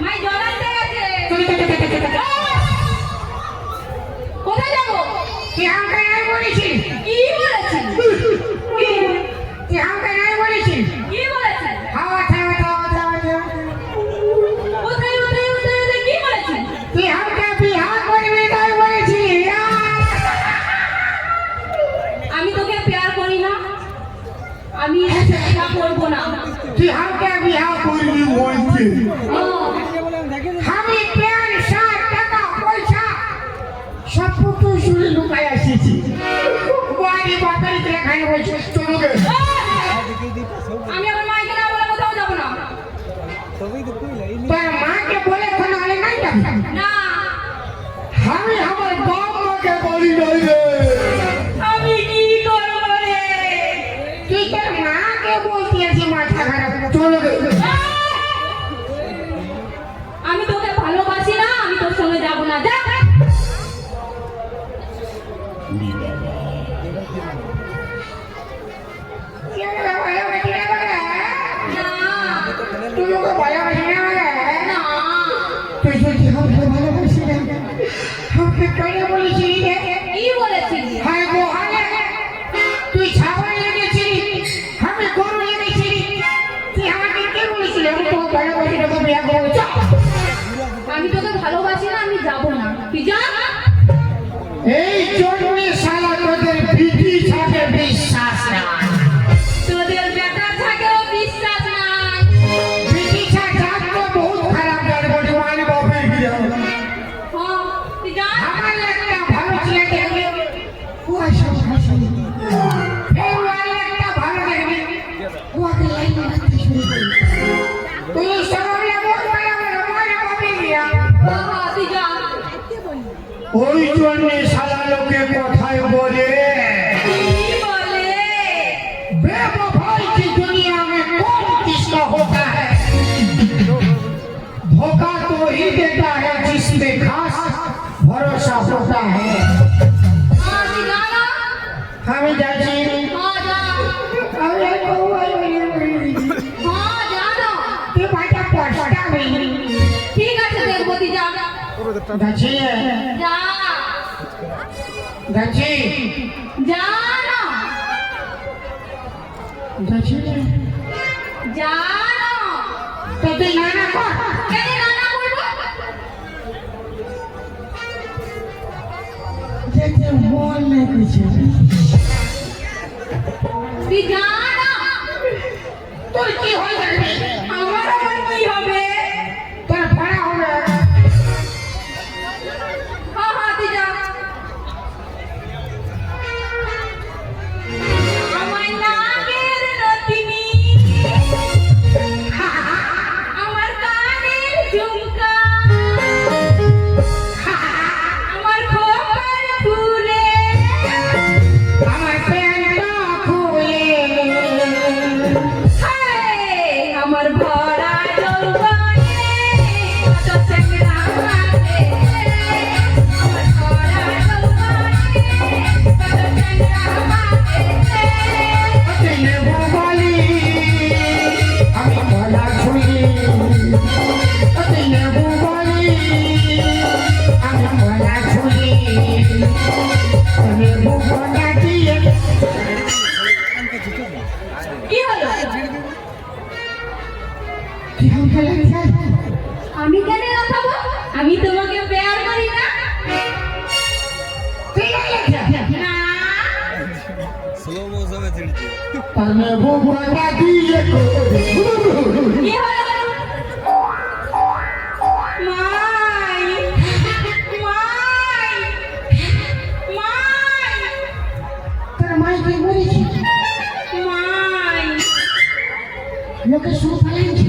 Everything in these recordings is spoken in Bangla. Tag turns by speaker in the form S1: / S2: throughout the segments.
S1: মাই জল আনতে গেছে। কোথায় যাবো?
S2: তুই আমাকে নাই বলেছিস?
S1: কি বলেছিস?
S2: তুই আমাকে নাই বলেছিস?
S1: কি বলেছিস?
S2: হাওয়া থাওয়া থাওয়া থাওয়া থাওয়া।
S1: কোথায় কোথায় কোথায় কি বলেছিস?
S2: তুই আমাকে বিয়া করবি তাই বলেছিস?
S1: আমি তোকে প্যার করি না, আমি এটা করবো না।
S2: তুই আমাকে বিয়া করবি বলছিস? আমি প্যান্ট শার্ট টাকা পয়সা সব পুটু শুনে লুকাই আসিছি। বাড়ি বাতারি থেকে খাই বলছিস চলো গে।
S1: আমি আমার মাকে না বলে কোথাও যাবো না।
S2: তোর মাকে বলে কোনো হলে নাই যাবি?
S1: না,
S2: আমি আমার বাপ মাকে বলি নাই রে।
S1: আমি কি করবো রে?
S2: তুই তোর মাকে বলতে আছি মাথা খারাপ চলো গে।
S1: আমি তোকে ভালোবাসি না, আমি তোর সঙ্গে যাবো না। যা।
S2: তুই ওকে ভালোবাসি না বলে?
S1: না,
S2: তুই যদি আমাকে ভালোবাসি না আমাকে কেন বলেছিলি রে?
S1: কি বলেছিস?
S2: হায় গো হায়, তুই ছাগল লেগেছিলি আমি গরু লেগেছিলি, তুই আমাকে কে বলেছিলি আমি তোকে ভালোবাসি না তোকে বিয়ে করবো? চল।
S1: আমি তোকে ভালোবাসি না, আমি যাবো না। তুই যা।
S2: এই জন্যে শালা তোদের বিধি ছাড়ে বিশ্বাস নাই।
S1: তোদের বেটা থাকেও বিশ্বাস নাই।
S2: বিধি ছাড় জাত তো বহুত খারাপ জাত বলছে মানে বাপের বিয়ে।
S1: হ্যাঁ, তুই যা।
S2: আমার একটা ভালো ছেলে দেখবে ও সব হাসি, এই ওয়ালে একটা ভালো দেখবে ওকে লাইন মারতে শুরু করবে। তুই সব লাগো আমার বাপের বিয়ে।
S1: হ্যাঁ, তুই যা।
S2: ওই জন্যে শালা লোকে কথায় বলে
S1: কি বলে?
S2: बेवफाई की दुनिया में कौन किसका होता है? धोखा तो ही देता है जिसमें खास भरोसा होता है।
S1: হ্যাঁ, তুই যা না।
S2: हम जाची
S1: হ্যাঁ, যা।
S2: अरे
S1: হ্যাঁ, যা না।
S2: ते बाजा पछता नहीं
S1: ঠিক আছে, দেখবো। তুই যা।
S2: जाची
S1: যা।
S2: जाची
S1: যা না।
S2: जाची
S1: যা না।
S2: तो तू नाना को
S1: কেন রান্না করবো?
S2: जैसे बोल नहीं कुछ
S1: তুই যা না।
S2: তোর কি হয়ে যাবে?
S1: আমার আবার কি হবে?
S2: তোর পড়া হবে।
S1: হ্যাঁ, হ্যাঁ, তুই যা। আমার নাকের নথিনি, আমার কানের ঝুমকা, আমার খোপার ফুলে,
S2: আমার প্যান্টটা খুলে
S1: হায়, আমার ভরা যৌবনে কত চ্যাংড়া মাঝে, আমার ভরা যৌবনে কত চ্যাংড়া মাঝে।
S2: তেনে বলি আমি গলা ছুঁই তেনে বলি আমি গলা ছুঁই তেনে গলা দিয়ে
S1: কি হলো?
S2: কি হলো?
S1: আমি কেন রাখাবো? আমি তোমাকে প্যার করি না। না,
S2: তেনে গলা দিয়ে
S1: কি হলো? মাই, মাই, মাই,
S2: তোর মাই কি বলেছি?
S1: মাই,
S2: লোকে শুরু পালাইছি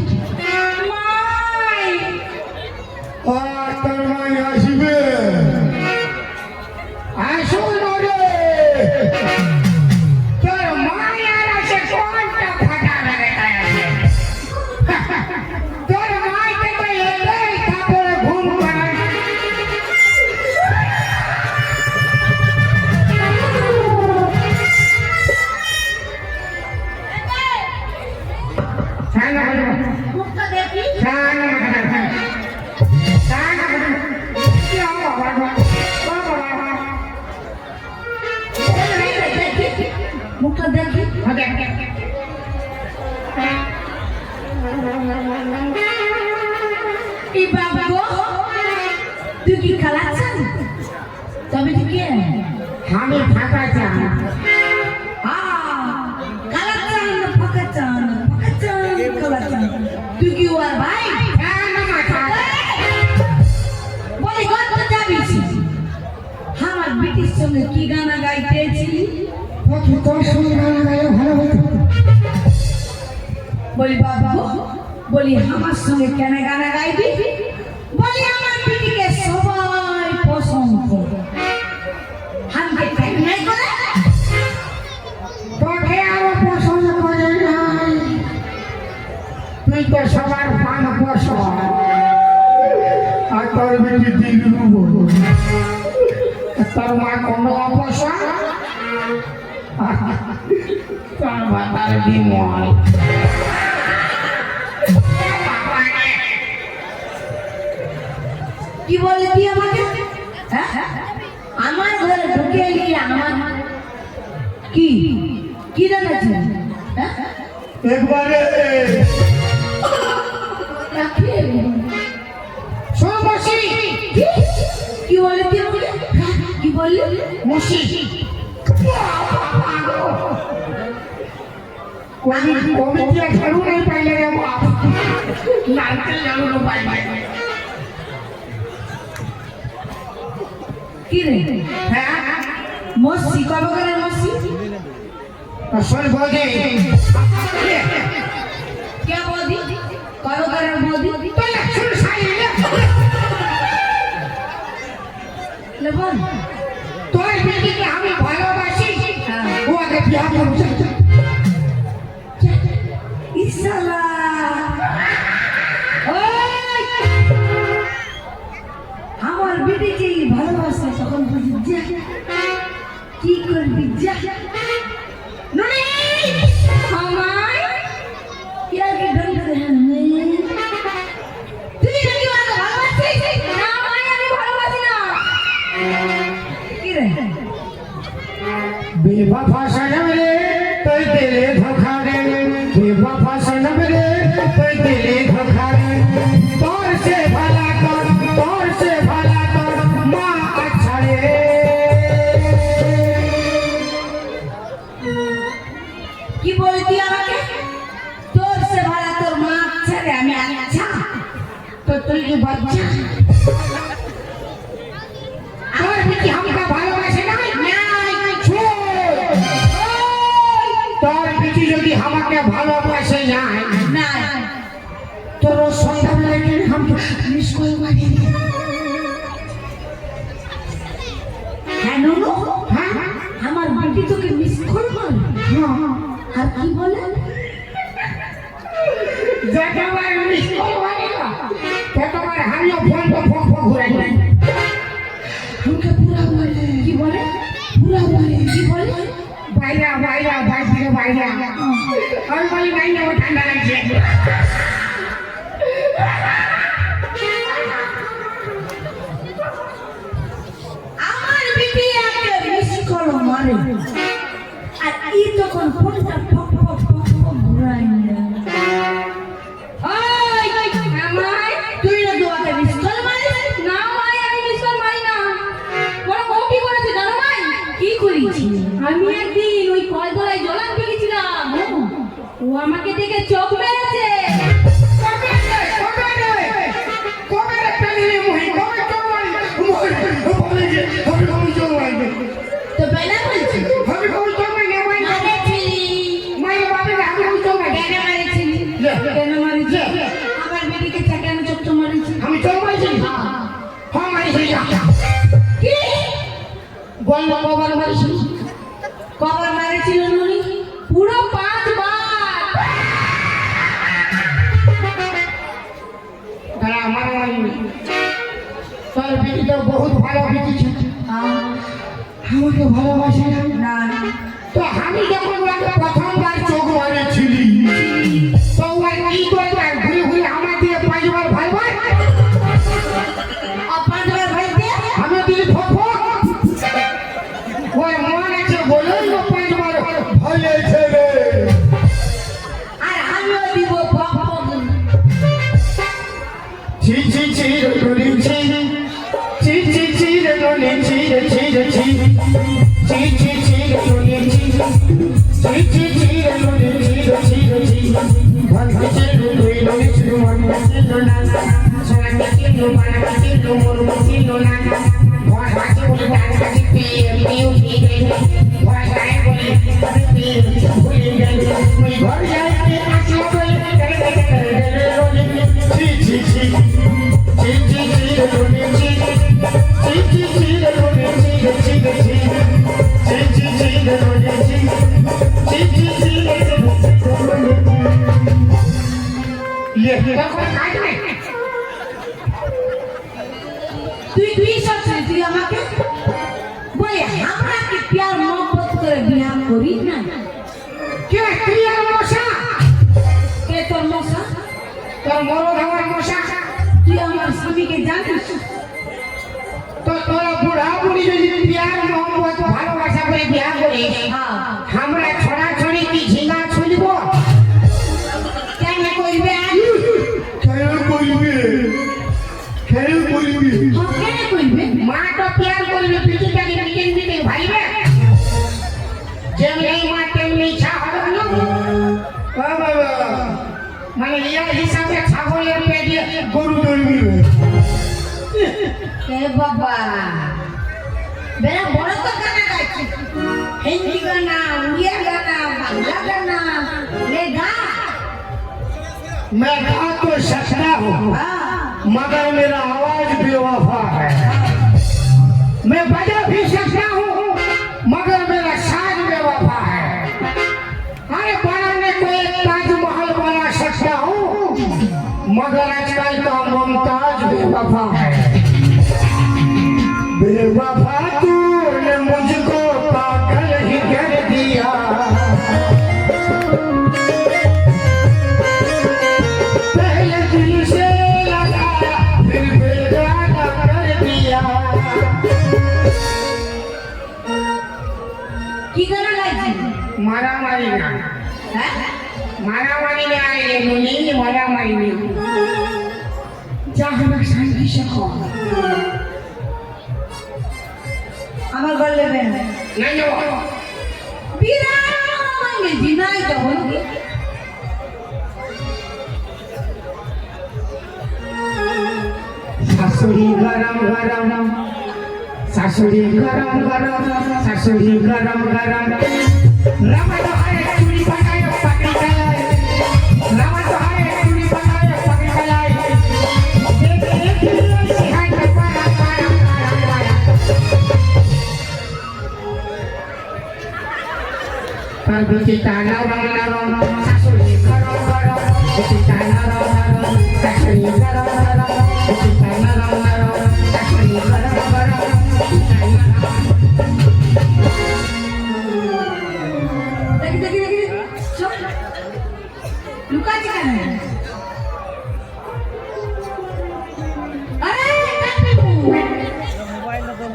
S1: মাই।
S2: আর তোর মাই আসবে আসুন রে তোর মাই আর আসে কোনটা ফাটা লাগে তাই আছে
S1: মুখটা দেখি মুখটা দেখি এই বাবা গো তুই কি খালাচ্ছেন তবে তুই কে
S2: আমি ফাঁকা চান
S1: খালাচ্ছেন ফাঁকাচ্ছেন খালাচ্ছেন তুই কি ওর ভাই বলি কত যাবিস আমার ব্রিটিশ সঙ্গে কি গানা গাইতেছিলি
S2: তোর সঙ্গে গান গাইলে ভালো হতো
S1: বলি বাবা বলি আমার সঙ্গে কেন গানা গাইবি বলি আমার পিটিকে সবাই পছন্দ করে আমাকে টাইম নাই করে
S2: তোকে আরো পছন্দ করে নাই তুই তো সবার পান পছন্দ আর তোর বেটি দিলু তোর মা কোনো অপছন্দ তোর বাবার বিমল
S1: কি বলে তুই আমাকে হ্যাঁ আমার ঘরে ঢুকে এলি আমার কি কি জানাচ্ছিস হ্যাঁ
S2: একবারে শোন মসি
S1: কি বলে তুই আমাকে কি বললি
S2: মসি কমিটি ঝাড়ু নেই পাইলে রে বাপ লালতে ঝাড়ু নো পাই
S1: কি রে
S2: হ্যাঁ
S1: মসি কবে করে মসি
S2: শোন বৌদি
S1: কে বৌদি কবে করে বৌদি
S2: তো শুন সাই
S1: লে বল
S2: তোর বেটিকে আমি ভালোবাসি
S1: হ্যাঁ
S2: ও আগে বিয়া করছে
S1: ইসালা আমার বেটিকে ভালোবাসা তখন বুঝি যা কি করবি যা ননি আমায় কি আগে ঢং করে তুই নাকি আমাকে ভালোবাসিস না মাই আমি ভালোবাসি না কি রে
S2: बेवफा सनम रे तोय दिले धोखा रे बेवफा सनम रे तोय दिले धोखा रे तोर से भला कर माँ अच्छा रे
S1: কি বলতি আমাকে তোর সে ভালো তোর মা ছেড়ে আমি আচ্ছা
S2: तो तुल की बच्चा और बेटी हमका ভালোবাসে না তোর বেটি যদি আমাকে ভালোবাসে যায়
S1: না
S2: তোর সন্ধ্যাবেলা গিয়ে আমাকে মিস করে মারি
S1: হ্যাঁ নুনু
S2: হ্যাঁ
S1: আমার বেটি তোকে মিস করবো আর কি বলে
S2: যতবার মিস করে মারি ততবার আমিও ফোন ঘুরে যাই আমাকে পুরা বলে
S1: কি বলে
S2: পুরা বলে
S1: কি বলে
S2: বাইরা বাইরে আমি বলি বাইরে ও ঠান্ডা লাগছে
S1: আমার বেটি আগে মিস করো মারে আর ই তখন ফোনটা ফক ঘুরাই আমায় তুই না দোয়াতে মিস কল মারিস না মাই আমি মিস কল মারি না বড় ও কি করেছে জানো ভাই কি করেছি আমি একদিন ওই কলতলায় জলান পেয়েছিলাম ও আমাকে দেখে চোখ মেরেছে তো বেলা বলছি আরে ছিলি কেন মারিছি আমার বেটিকে চাকানো চোখ মারিছি
S2: আমি চোখ মারিছি হ্যাঁ মারিছি
S1: কি
S2: বললো কবার মারিছি
S1: কবার মারিছিল নুনি পুরো 5 বার
S2: তারা আমার তোর বেটি তো বহুত ভালো বেটি আমাকে ভালোবাসে
S1: না
S2: তো আমি যখন ওকে প্রথমবার চোখ মারেছিলি তো ওই কি করে
S1: তুই সব ছেড়ে তুই আমাকে বলে আমরা কি প্যার মোহব্বত করে বিয়া করি না
S2: কে তুই আর মশা
S1: কে তোর মশা
S2: তোর মরদ আমার মশা
S1: তুই আমার স্বামীকে জানিস
S2: তো তোর বুড়া বুড়ি যদি প্যার মোহব্বত ভালোবাসা করে বিয়া করে আমরা ছড়া ছড়ি কি ঝিঙ্গা ছুলব
S1: কেন করবে
S2: কেন করবে
S1: কেন করবে
S2: মা তো প্যার করবে পিটিটাকে মিটিং মিটিং ভাইবে যেমনি মা তেমনি ইচ্ছা হবে না বাবা মানে ইয়া হিসাবে ছাগলের পেটে গরু ধরবি
S1: এ বাবা বেলা বড় তো গানা গাইছে হিন্দি গানা উড়িয়া গানা বাংলা গানা লে গা
S2: मैं गा तो सकता हूँ
S1: हाँ
S2: मगर मेरा आवाज बेवफा है मैं बजा भी सकता हूँ मगर मेरा साज बेवफा है अरे बनाने को एक ताजमहल बना सकता हूँ मगर आजकल का मुमताज बेवफा है बेवफा तूने मुझको पागल ही कर दिया पहले दिल से लगाया फिर बेगाना कर दिया
S1: কি গানা গাইছে
S2: मारामारी ना
S1: হ্যাঁ
S2: मारामारी में आए नहीं मारामारी में जहाँ शांति से खो
S1: আমার ঘর লেবেন
S2: नहीं जो
S1: বিরাট মানে দিনাই তো হল কি
S2: सासुरी गरम गरम सासुरी गरम गरम सासुरी गरम गरम रामा तो हरे चूड़ी बनाए पकड़ी गलाए रामा तो हरे चूड़ी बनाए पकड़ी गलाए देख देख सिहान का पारा पारा पारा पारा पर बीच ताना रंग सासुरी गरम गरम बीच ताना रंग सासुरी गरम गरम बीच ताना रंग सासुरी गरम गरम
S1: দেখি দেখি দেখি চল লুকাচ্ছি কেন আরে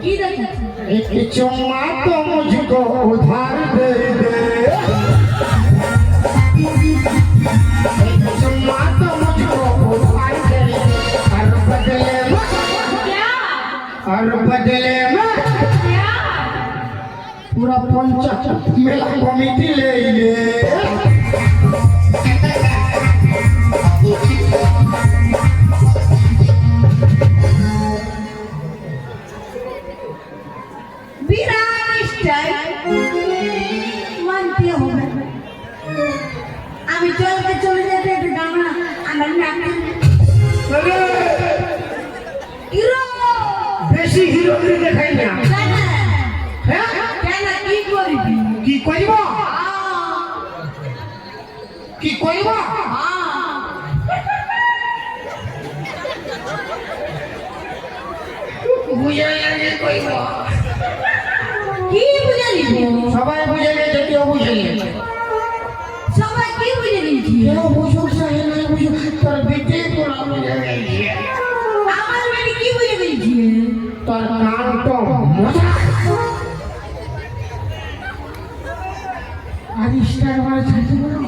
S1: কি দেখিস
S2: एक चुम्मा तो मुझको उधार दे दे एक चुम्मा तो मुझको उधार दे दे और बदले में
S1: क्या क्या
S2: पूरा पंचायत मेला कमेटी ले ले
S1: বিরাট স্টাইল মানতে হবে আমি চলতে চলে যেতে একটু গানা আমার নাকে হিরো
S2: বেশি হিরোগিরি দেখাই না
S1: কেন
S2: হ্যাঁ
S1: কেন কি করবি
S2: কি কইব কি কইব বুঝে লাগে কইব
S1: কি বুঝালি
S2: সবাই বুঝে গেছে কেউ বুঝে গেছে
S1: সবাই কি বুঝে নিয়েছি
S2: কেউ বুঝুক চাহে না বুঝুক তোর বেটে তোরা বুঝে গেছে
S1: আমার মানে কি বুঝে নিয়েছি
S2: তোর কান তো মজা আর স্টার মারা ছাড়তে পারো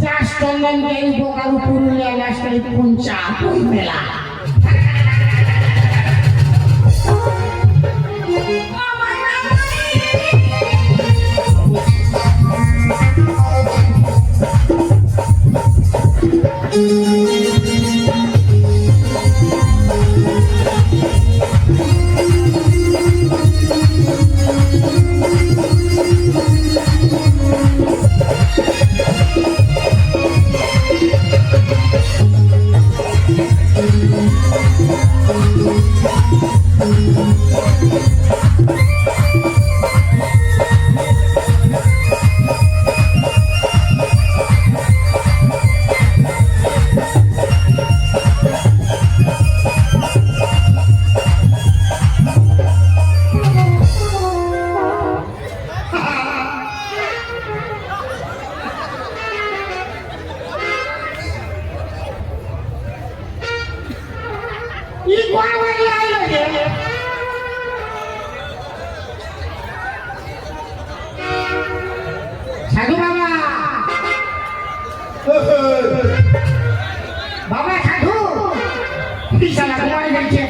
S2: চাষ চন্দন দেই বোকার পুরুলিয়া লাস্টাই পঞ্চা কই মেলা
S1: আমার
S2: বাড়ি আইলো যে সাধু বাবা বাবা সাধু বিশাল কুমার গেছে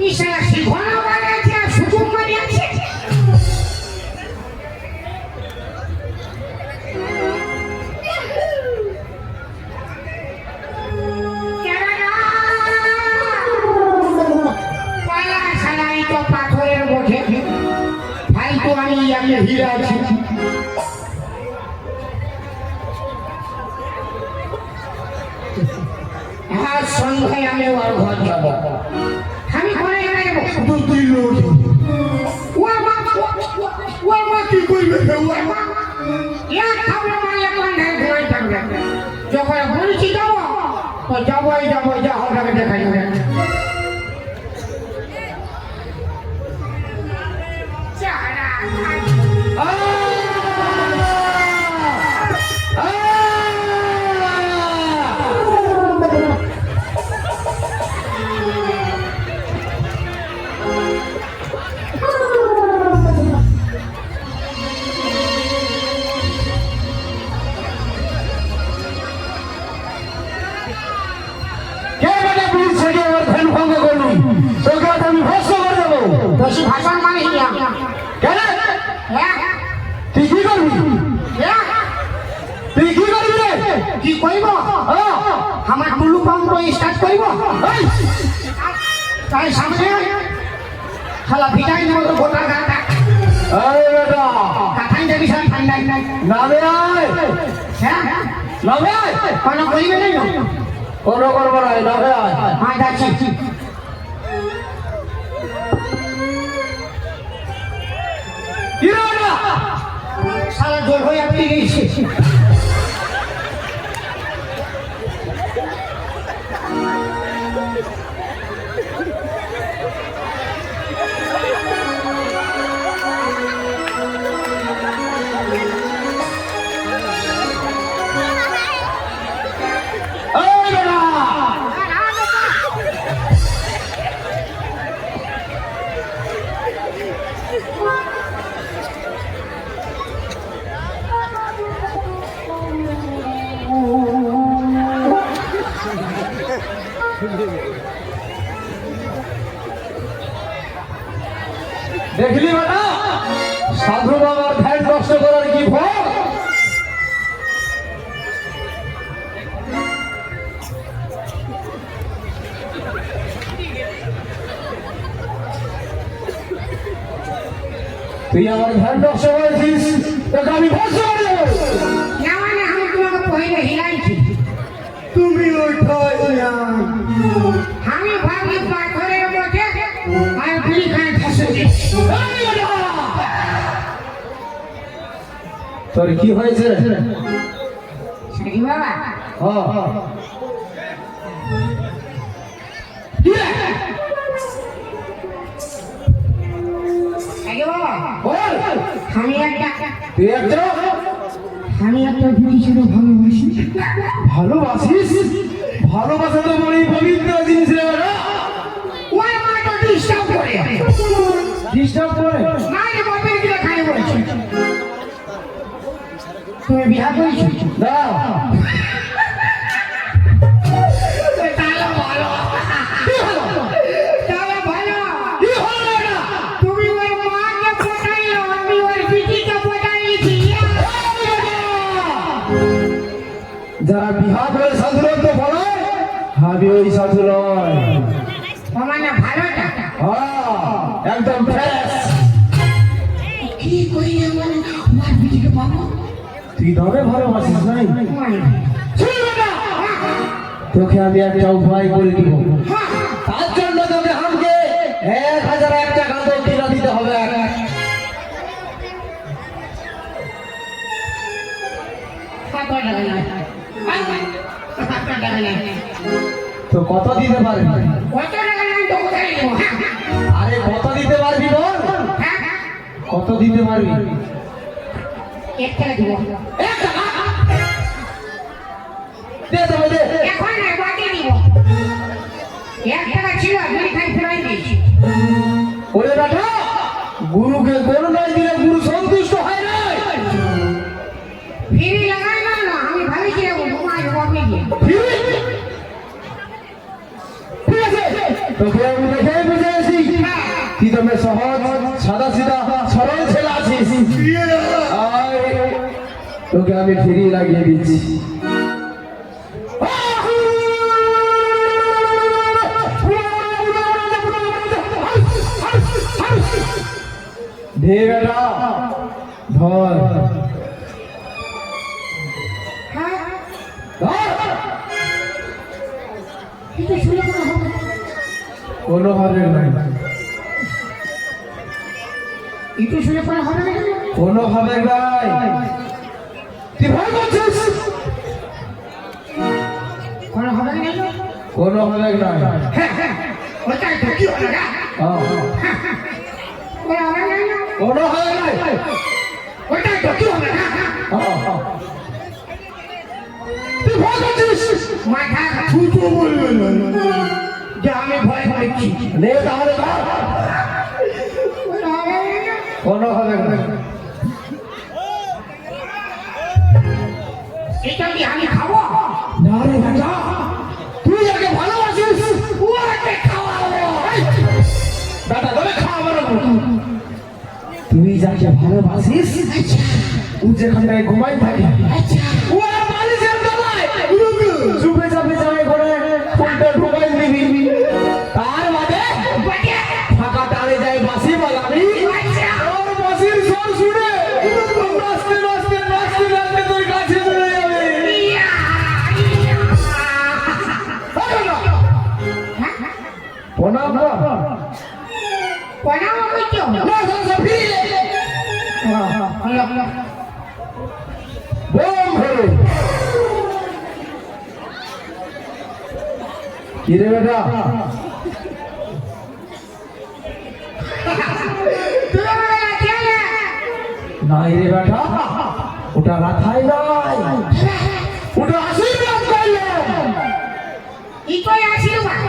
S2: ইশারা শিখনো বানিয়েছে আর সুযোগ বানিয়েছে পাথরের বোঝে ভাই তো আমি হিরা আছি আজ সন্ধ্যায় আমি ওর ঘর যাব আমি ঘরে যাবো তুই লোক ওর মা কি করবে ওর মা এক খাবলে মা এক ঘন্টায় ঘুমাই থাকবে যখন বলছি যাবো তো যাবোই যা হবে দেখা যাবে ভাষণ মানে তুই কি করবি কি কইব আমার টুলু পাম্প স্টার্ট করিব তাই সামনে খালা ভিটাই নেব তো গোটা গাটা আরে বেটা কাঠাই দেবি সব ঠান্ডা নাবে আয় নাবে আয় কোন কইবে না কোন করব না নাবে আয় হ্যাঁ যাচ্ছি সারা জোর হয়ে আপনি গেছে দেখলি বেটা সাধু বাবার ধ্যান নষ্ট করার কি ফল তুই আমার ধ্যান নষ্ট করেছিস তোকে আমি ধ্বংস করে দেবো আমি তোমাকে পহিলে হিলাইছি তুমি ওইটাই আমি ভাবি পাথরের মধ্যে আর বিড়ি খায় ফাঁসে তোর কি হয়েছে সাকি বাবা আমি একটা বিটিকে ভালোবাসি ভালোবাসিস ভালোবাসা তো বড় পবিত্র জিনিস রে বেটা ওই মা তো ডিস্টার্ব করে না রে বাপের দিকে খাই বলছে তুমি বিয়া করেছো না যারা বিহা করে সাধুরত বলে আমি ওই সাধু নয় মানে ভালোটা একদম ফ্রেশ কি কই মানে আমার বিটিকে পাবো তুই ধরে ভালোবাসিস নাই তোকে আমি একটা উপায় করে দিব তার জন্য তোকে আমাকে 1001 টাকা দক্ষিণা দিতে হবে 500 টাকা নেই।
S3: তো কত দিতে পারবি?
S2: কত টাকা নেই তো কোথায় নেবো?
S3: আরে কত দিতে পারবি বল?
S2: হ্যাঁ
S3: কত দিতে পারবি?
S2: 1 টাকা দিব।
S3: 1 টাকা দে তবে দে।
S2: এখন না বাকি দিব। 1 টাকা ছিল আমি খাই ফেরাই দিয়েছি।
S3: ওরে বেটা, গুরুকে করুণায় দিলে গুরু সন্তুষ্ট হয় না।
S2: ফিরি লাগাই না না আমি ভাবিছিলাম তোমার কমে গিয়ে।
S3: ঠিক আছে, তোকে আমি দেখে বুঝে আছি তুই তো বেশ সহজ সাদা সিধা সরল ছেলে আছিস। আয়, তোকে আমি ফিরিয়ে লাগিয়ে দিচ্ছি। দে বেটা, ধর
S2: হ্যাঁ
S3: ধর।
S2: কিন্তু শুনে কোনো হবে না।
S3: কোনো হবে নাই,
S2: একটু শুনে কোনো হবে না।
S3: কোনো হবে নাই। তুই ভয় করছিস?
S2: কোনো হবে না।
S3: কোনো হবে নাই।
S2: ওটাই তো কি হবে না?
S3: হ্যাঁ,
S2: কোনো হবে না।
S3: কোনো হবে নাই।
S2: ওটাই তো কি হবে না?
S3: হ্যাঁ, তুই ভয় করছিস?
S2: মাথা
S3: তুই বলবে না
S2: যে আমি ভয় পাচ্ছি।
S3: নে তাহলে ধর।
S2: কোনো হবে না।
S3: কোনো হবে নাই।
S2: এটা কি আমি খাবো?
S3: না রে বেটা, তুই যাকে ভালোবাসিস
S2: ওকে খাওয়াবো।
S3: বেটা তবে খাওয়াবো না। তুই যাকে ভালোবাসিস ও যেখানটায় ঘুমাই থাকে ও আর বালিশের তলায় চুপে চাপে চাপে করে ফোনটা ঢুকাই দিবি। তার বাদে
S2: বাজে
S3: ফাঁকা টানে যায় বাঁশি বাজাবি। ওর বাঁশির স্বর শুনে নাচতে নাচতে নাচতে নাচতে তোর কাছে চলে যাবে।
S2: ইয়া
S3: প্রণাম কর।
S2: প্রণাম করছো?
S3: না, সব ফিরিয়ে দে।
S2: হলো
S3: বোম ধরে কি রে বেটা? নাই রে বেটা, ওটা রাখাই নাই, ওটা আশীর্বাদ করলাম।
S2: ইতোই আশীর্বাদ।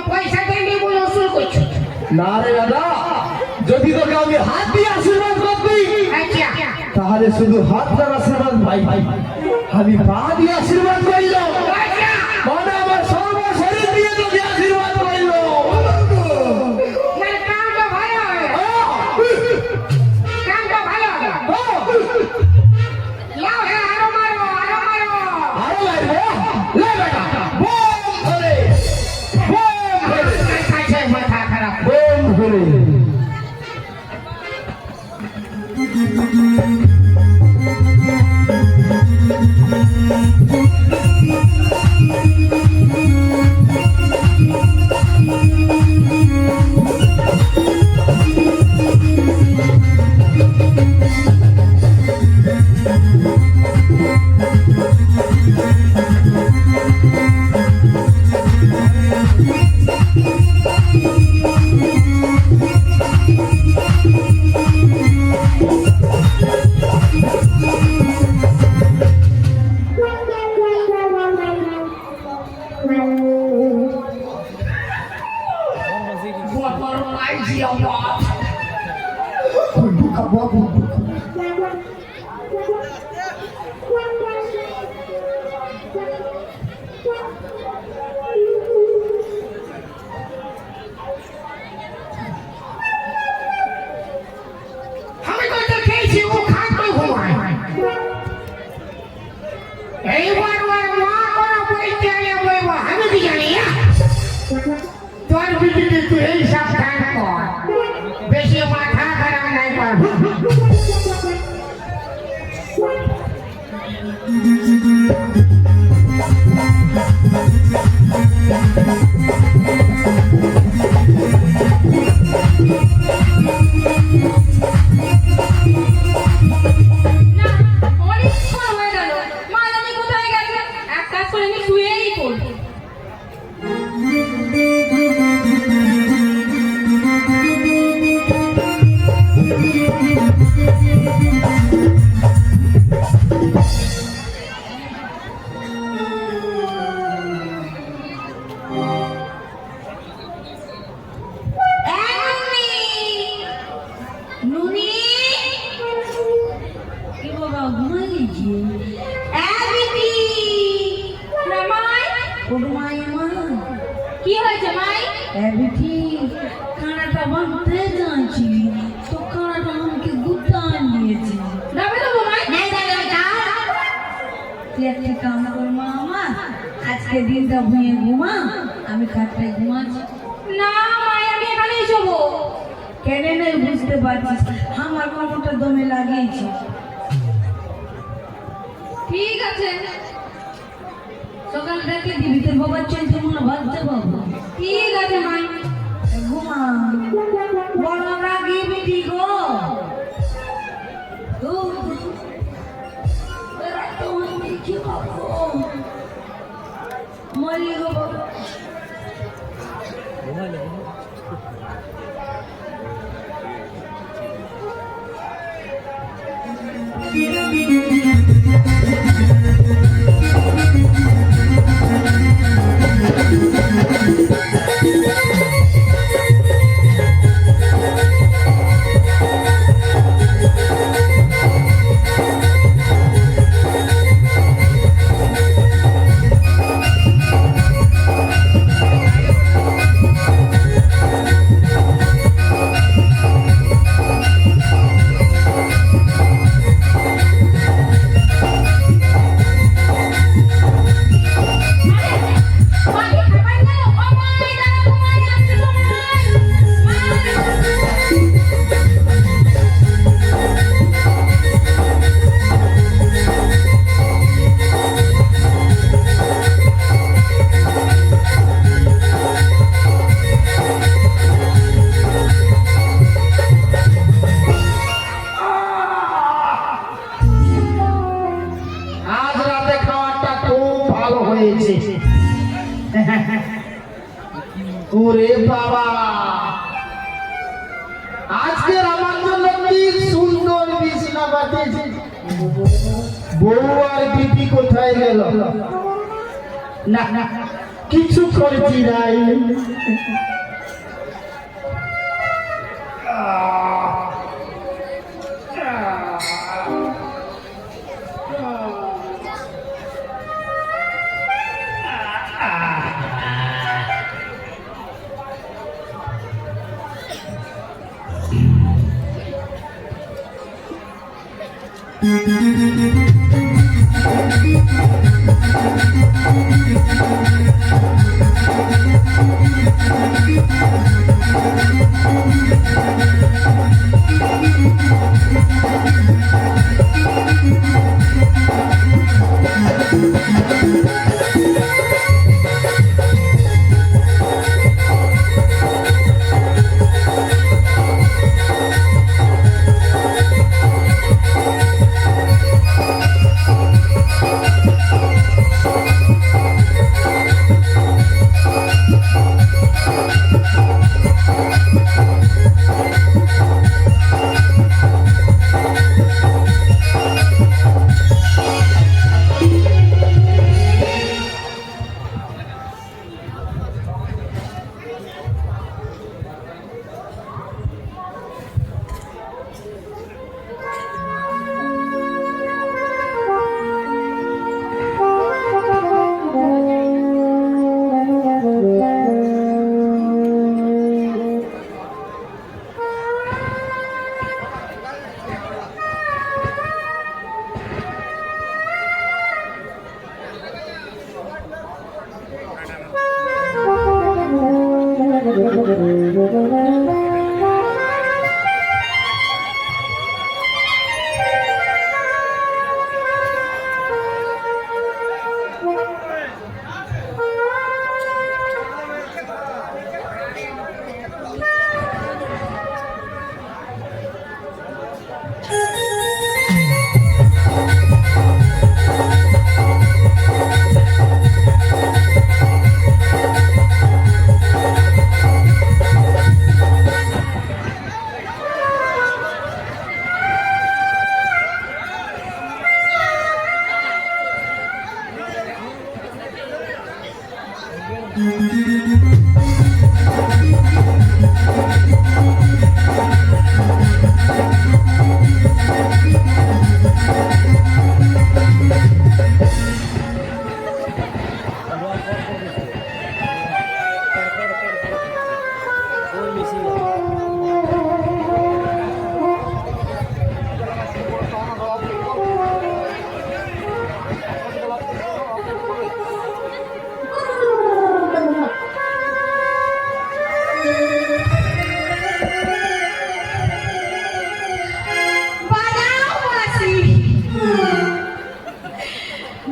S2: পয়সা দেয়নি বলে ওসুল করছো।
S3: না রে বেটা, যদি তোকে আমি হাত দিয়ে আশীর্বাদ করতি
S2: আচ্ছা
S3: তাহলে শুধু হাতটার আশীর্বাদ ভাই ভাই, আমি পা দিয়ে আশীর্বাদ করলাম।
S2: আচ্ছা
S3: মানে আমার সর্বশরীর দিয়ে তোকে আশীর্বাদ করলো।
S2: মানে কামটা ভালো হবে। কামটা ভালো হবে। লাও হ্যাঁ আরো মারো আরো মারো।
S3: আরো লাগবে? লে বেটা, বোম ধরে, বোম ধরে,
S2: খাইছে মাথা খারাপ।
S3: বোম ধরে।
S2: Buat aja ya Allah. Buka buku. আমি তো দেখেছি ও খাটো ঘুমায়। এইবার ওর মা কোনো বইতে আলে বইবা আমি কি জানি না। তোর বিটিকে তুই এই সাবধান কর, বেশি মাথা খারাপ নাই পারবো।
S1: না, অনেকক্ষণ হয়ে গেল। মা জানি কোথায় গেছে? এক কাজ করে কি হয়েছে মাই?
S2: বেটি খানাটা বাঁধতে যাচ্ছি তো খানাটা আমাকে গুতা নিয়েছে।
S1: যাবে তো মাই?
S2: তুই একটা কাম কর মা, আমার আজকে দিনটা ভুঁয়ে ঘুমা, আমি খাটটায় ঘুমাচ্ছি।
S1: না মাই, আমি এখানেই শোবো।
S2: কেন নয় বুঝতে পারছিস, আমার কোমরটা দমে লাগিয়েছি।
S1: ঠিক আছে,
S2: সকাল থেকে দিবি, তোর বাবার চলছে মনে ভাবতে পাবো।
S1: ঠিক আছে মাই।
S2: ঘুমা, বড় রাগি বেটি গো। মরি গো বাবা।
S3: আজ রাতে খাবারটা খুব ভালো হয়েছে। ওরে বাবা, আজকের আমার জন্য কি সুন্দর বিছানা বাতিয়েছে। বউ আর দিদি কোথায় গেল? না না, কিছু করছি নাই।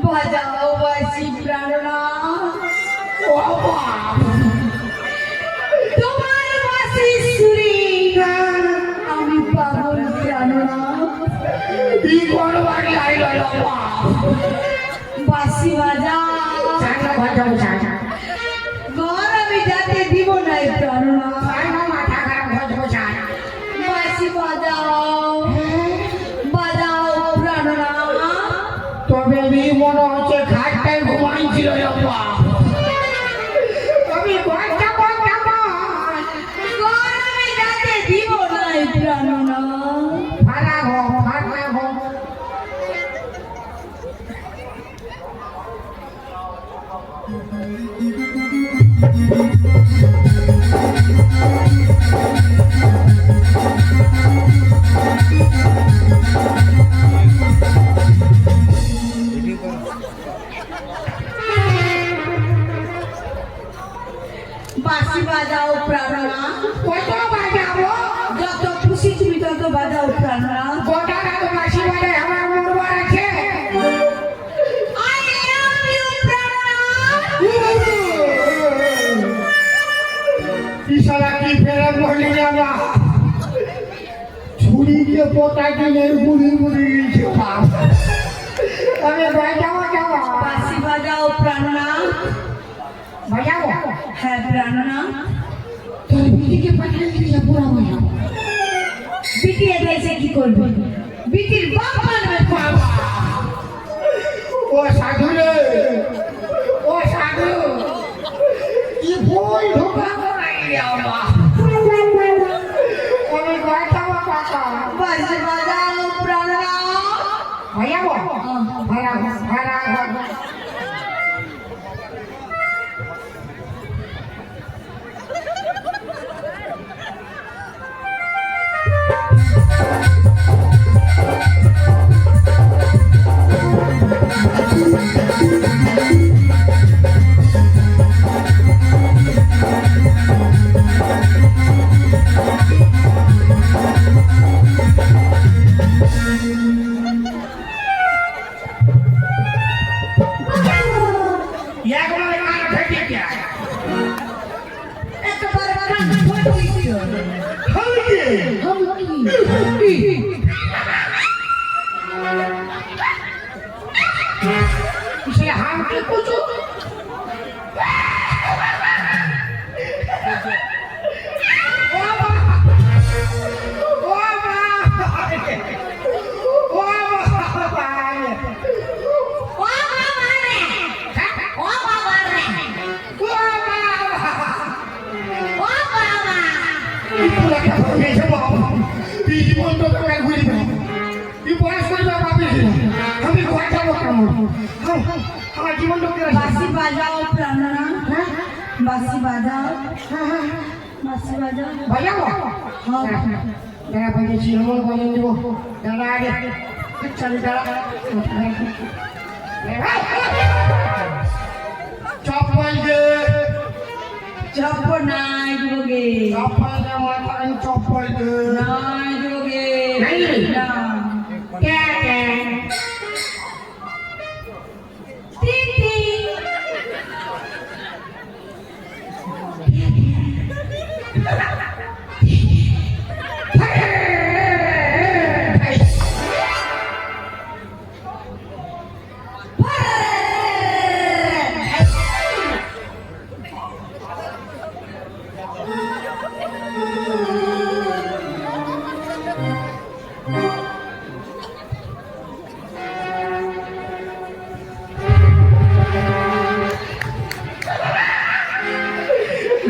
S1: বাজাও বাসি প্রাণনাথ,
S2: ও বাপ,
S1: তোমার বাসি সুরে আমি পাগল প্রাণনাথ।
S2: কি কোন বাড়ি আইল বাপ,
S1: বাসি বাজাও,
S2: চাটা বাজাও চাটা,
S1: ঘর আমি যাতে দিব না প্রাণনাথ।
S2: সাইমা মাথা খারাপ বাজাও চাটা,
S1: বাসি বাজাও, বাজাও প্রাণনাথ।
S2: তবে আমি মনে হচ্ছে ঘাটটায় ঘুমাইছিল বাপ, আমি ঘরটা
S1: ঘর আমি যাতে দিব না প্রাণনাথ।
S2: ভাড়া ঘর ভাড়া ঘর,
S1: বাসি বাজাও প্রাণনাথ,
S2: কত বাজাবো,
S1: যত খুশি তুমি তত বাজাও প্রাণনাথ।
S2: গোটা রাত বাসি বাজায় আমার মরবার আছে।
S1: I love you প্রাণনাথ।
S2: ইশারা কি ফেরে বলি না, ছুরি দিয়ে পোটাই দিয়ে গুড়ি গুড়ি দিয়েছে বাপ, আমি বাজাবো যাবো,
S1: বাসি বাজাও প্রাণনাথ।
S2: বাজাবো,
S1: হ্যাঁ প্রাণনাথ।
S2: তোর বিটিকে পাঠিয়ে দিলে পুরা বাজাবো,
S1: বিটি এসে কি করবে? বিটির বাপ মানবে বাবা।
S2: ও সাধু রে, ও সাধু, কি ভুল ঢোকা করাই বাবা, আমি বাজাবো কাকা,
S1: বাসি বাজাও প্রাণনাথ।
S2: বাজাবো, বাজাবো বাজাবো,
S1: একবার কান ফটো দিও।
S2: সে হামকে কুচু, ও বাবা, ও বাবা, ও বাবা,
S1: ও বাবা রে, ও বাবা রে,
S2: ও বাবা,
S1: ও বাবা।
S2: এই পুরাটা হয়েছে বাবা, এই জীবনটা তোকে ঘুরে দেবে, এই বয়স করবে বাবা, আমি ঘরটাবো কেমন, আমার জীবনটাকে
S1: বাসি বাজাও প্রাণনাথ।
S2: হ্যাঁ
S1: বাসি বাজাও,
S2: হ্যাঁ,
S1: বাসি বাজাও।
S2: বাজাবো, দাঁড়া বাজেছি, এমন বাজে দেবো, দাঁড়া আগে, চল দাঁড়া, চপ্পল দে,
S1: চপ্পল নাই দিবগে,
S2: চপ্পল দে, মাথায় চপ্পল দে,
S1: নাই দিবগে।
S2: নাই?
S1: না।
S2: কে কে,
S1: তিতি।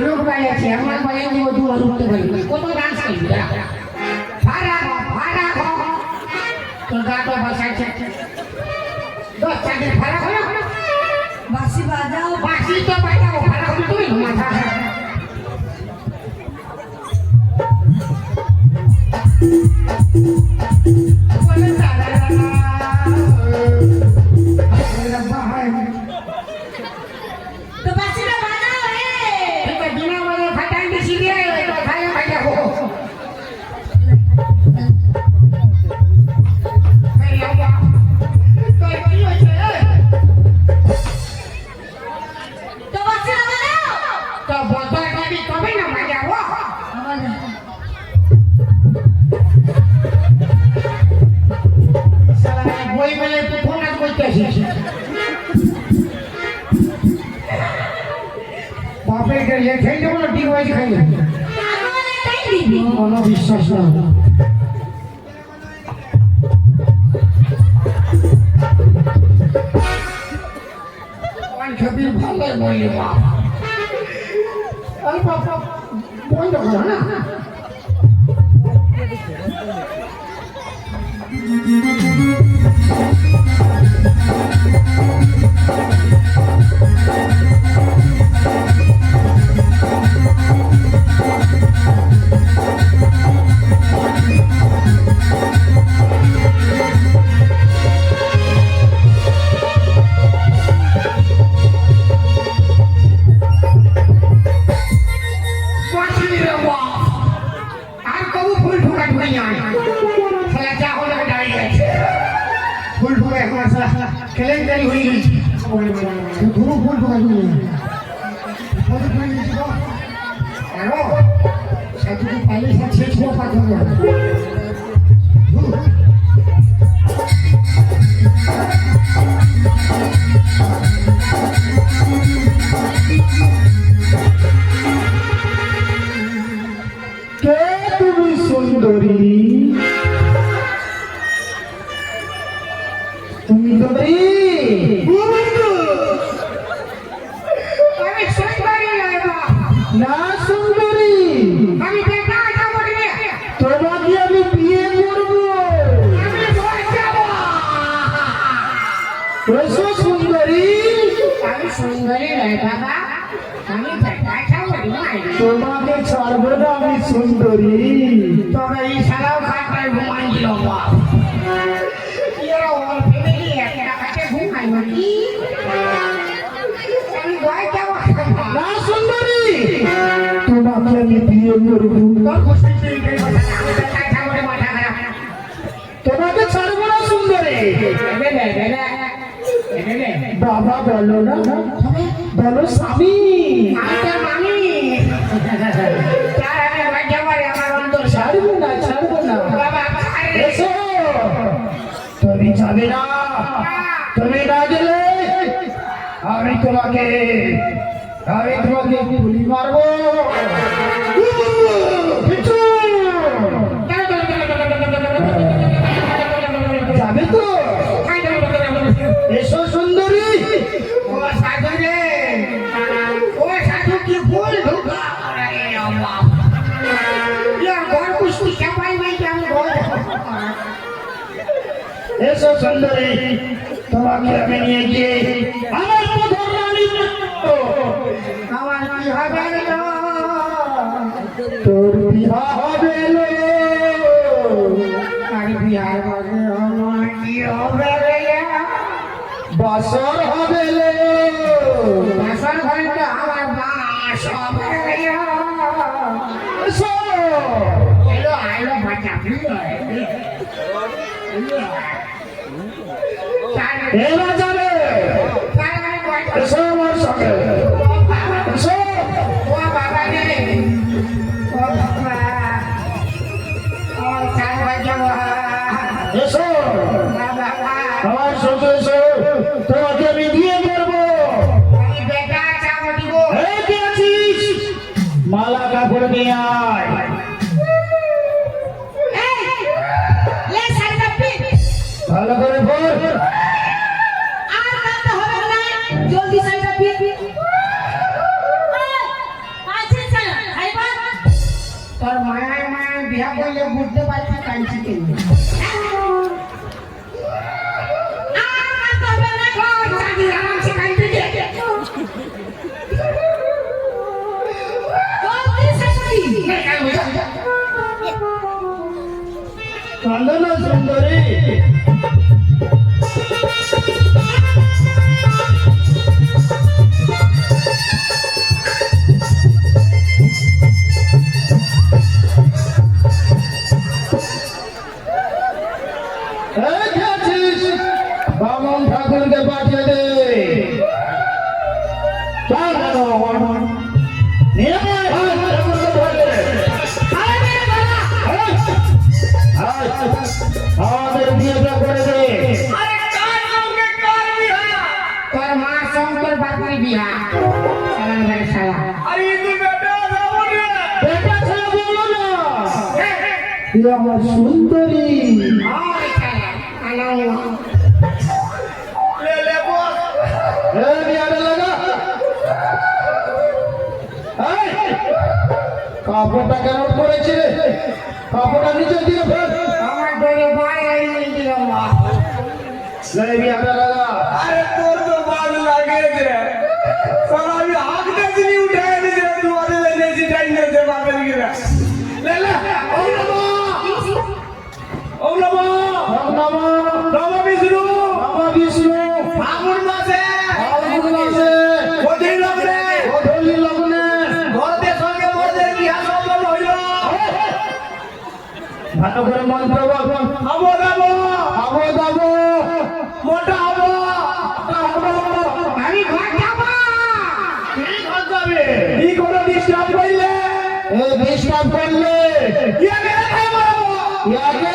S2: লোক বাজাচ্ছে, আমার বাজায় দেবো, দু উঠতে পারি, কত ডান্স করবি, ভাড়া ঘর, তোর গাটা বসাইছে, 10 টাকার ভাড়া হলো,
S1: বাসি বাজাও,
S2: বাসি তো বাজাবো, ভাড়া হলো তুমি মাথা, বলে দাদা,
S1: তো বাসিটা বাজাও রে।
S2: এটা বিনা বলে ফাটাই দিছি রে, এটা ভাই বাজাবো, এই বাবা, তোর কি হয়েছে? লেখাই দেবো না ঠিক হয়েছে খাই দেবো
S1: আমার এটাই দিবি
S2: কোনো বিশ্বাস না ছবি ভালো বলি বাবা বন্ধ করো না আর কবু ফুল ঠোকা ঠুকাই আয় খেলা যা হলো দাঁড়িয়ে গেছে ফুল ঠোকা এখন খেলেন দাঁড়ি হয়ে গেছে ধরো ফুল ঠোকা ঠুকাই সাথে পাইলে সাথে ছোট পাথর
S3: কে তুমি সুন্দরী তুমি সুন্দরী
S2: আমি সুন্দরী
S3: না সুন্দরী
S2: আমি দেখা আশা করি
S3: তোমাকে আমি বিয়ে করবো
S2: আমি ভয় যাব
S3: এসো সুন্দরী
S2: আমি সুন্দরী রে বাবা আমি দেখা আশা করি
S3: তোমাকে ছাড়বো না আমি সুন্দরী
S2: তবে এই শালাও খাটায় ঘুমাই দিল বাপ এরা ওর ফ্যামিলি একটা কাছে ঘুমাই নাকি আমি ভয় যাব
S3: না সুন্দরী তোমাকে আমি বিয়ে করবো
S2: তোর গোষ্ঠী তৈরি করে আমি দেখা আশা করে মাথা খারাপ
S3: তোমাকে ছাড়বো না সুন্দরী বাবা বলো না বলো স্বামী
S2: আমি তোর মামি তার আমি ভয় যাব আমার অন্তর
S3: ছাড়বো না
S2: বাবা আরে
S3: এসো তুমি যাবে না তুমি না গেলে আমি তোমাকে গুলি মারবো পিছু! যাবে তো এসো সুন্দরী
S2: ও সাধু রে ও সাধু কি ভুল ঢুকা আরে আল্লাহ ইয়ার ঘর কুস্তি চাপাই নাই আমি ভয়
S3: এসো সুন্দরী তোমাকে আমি নিয়ে গিয়ে আমার প্রধান রানী বানাবো।
S2: আমার কি হবে রে
S3: তোর বিবাহ হবে লো।
S2: আর বিহার বাজে আমার কি হবে রে
S3: বাসর হবে লো।
S2: বাসন ঘরে তো আমার বাস হবে রে
S3: এসো
S2: এলো আইলো বাচ্চা
S3: এরা যাবে এসো আমার সঙ্গে এসো
S2: ও বাবা রে ও বাবা ও চাঁদ বাবা
S3: এসো
S2: বাবা
S3: আমার সঙ্গে এসো তোমাকে আমি বিয়ে করবো
S2: আমি বেটা চাঁদ দিব
S3: এই কে আছিস মালা কাপড় নিয়ে আয়
S1: লে সাইডা পিট
S3: ভালো করে বল
S1: আর কাঁদতে হবে না জলদি সাইডা পিট আছে ছাড়া আইবা
S2: তোর মায়ায় মায়ায় বিয়া করলে বুঝতে পারছি কাঁদছি কেন
S1: আর কাঁদতে হবে না
S2: চাঁদি আরামসে কাঁদতে দে
S1: জলদি সাইডা পিট
S3: কান্দো না সুন্দরী এই কে আছিস বামন ঠাকুরকে পাঠিয়ে দে চল বামন নিয়ে আয় ঠাকুরকে পাঠিয়ে দে আমাদের বিয়েটা করে
S2: মা শঙ্কর বাপের বিয়া সালাম ভাই সালাম
S3: আরে তুই বেটা যাবো রে বেটা ছেলে বলো না তুই আমার সুন্দরী
S2: ওই সালাম আলাও
S3: ले ले बोल ए बियाने लगा এই কাপড়টা কেন পরেছি রে কাপড়টা নিচে দিয়ে ফেল
S2: আমার ডরে ভাই এই দিল মা
S3: ले बियाने लगा अरे तोर तो बाल लागे रे साला भी हाथ में से नहीं उठाया नहीं रे तू आने ले जी टाइम में से बाबे गिरा ले ले ओम नमः ओम नमः ओम नमः नमः विष्णु नमः विष्णु फागुन मासे ওধি লগ্নে ঘরতে সঙ্গে মধ্যে কি সম্পন্ন হইল ভালো করে মন্ত্র বল হবো দাবো মোটা হবো
S2: আমি ঘর যাব
S3: কি কোনো ডিস্টার্ব করলে ডিস্টার্ব করলে ইয়াকে খাই মারবো ইয়াকে